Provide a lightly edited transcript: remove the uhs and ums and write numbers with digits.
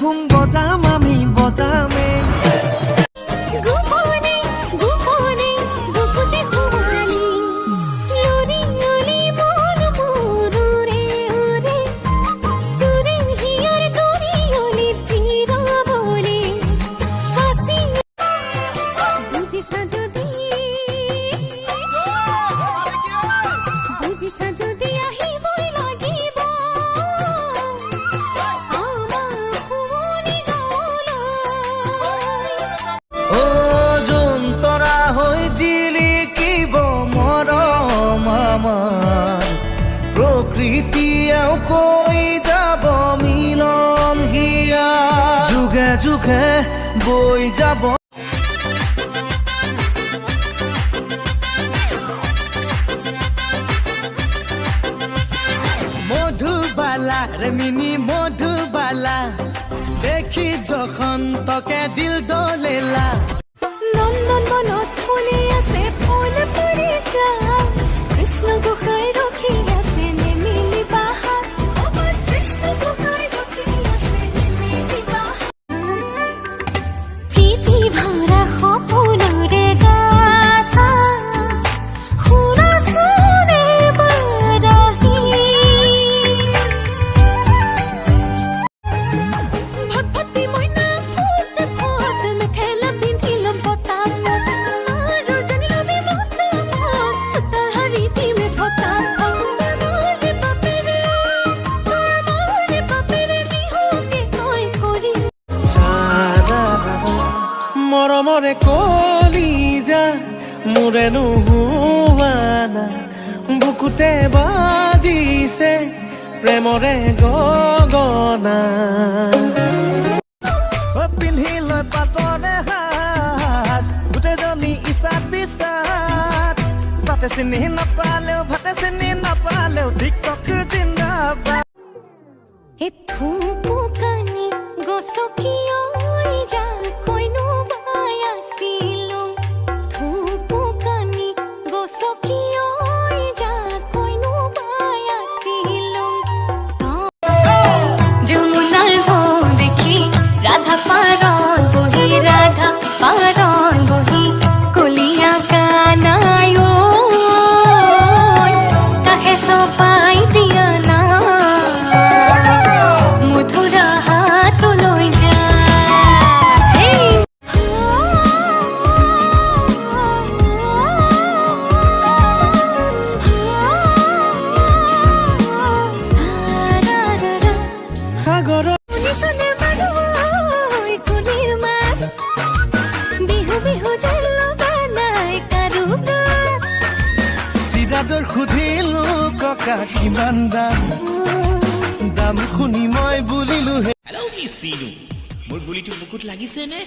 ধুম বজাম আমি বজামে প্রকৃতিয়েও কৈ যাব মিলন হিয়া যুগে যুগে বৈ যাব মধুবালা রে মিনি মধুবালা দেখি যখন তোকে দিল দোলেলা নন্দন বনত ফুলি আছে ফুল পৰি যায় কৃষ্ণ গোসাই ৰখি আছে নেমিলি বাহাৰ আমাৰ কৃষ্ণ গোসাই ৰখি আছে নেমিলি বাহাৰ প্ৰীতি ভৰা সপোনৰে গাথা শুনাচোন এবাৰ আহি ভটভটি মইনা ফুট ফুট মেখেলা পিন্ধি ল'ম পতাক আৰু জানি ল'বি মত চোতাল হাৰি দিমে পতাক বিহুকে কৈ কৰি মৰমৰে কলিজা মোৰে নোহোৱানা বুকুতে বাজিছে প্ৰেমৰে গগনা পিন্ধি লৈ পাতৰে হাত গোটেইজনী ইচাত বিচাত তাতে চিনি নাপালেও ভাতে চিনি নাপালেও টিকটক জিন্দাবাদ থুপুকানি গছকিয়ৈ যা কৈনো বাই আছিলো থুপুকানি গছকিয়ৈ যা কৈনো বাই আছিলো যমুনাৰ ঢৌ দেখি ৰাধা পাৰণ বহি ৰাধা পাৰণ বহি কলিয়া কানাই তাহে চপাই দিয়া না মধুৰা হাতলৈ যায় সাগৰৰ শুনিছনে বাৰু ঐ কুলিৰ মাত বিহু বিহু জলবা নাই কাৰোবাৰ চিৰাদৰ সুধিলো ককা কিমান দাম দাম শুনি মই বুলিলো হে হেল্ল' মিছ চিনু মোৰ গুলিটো বুকুত লাগিছে নে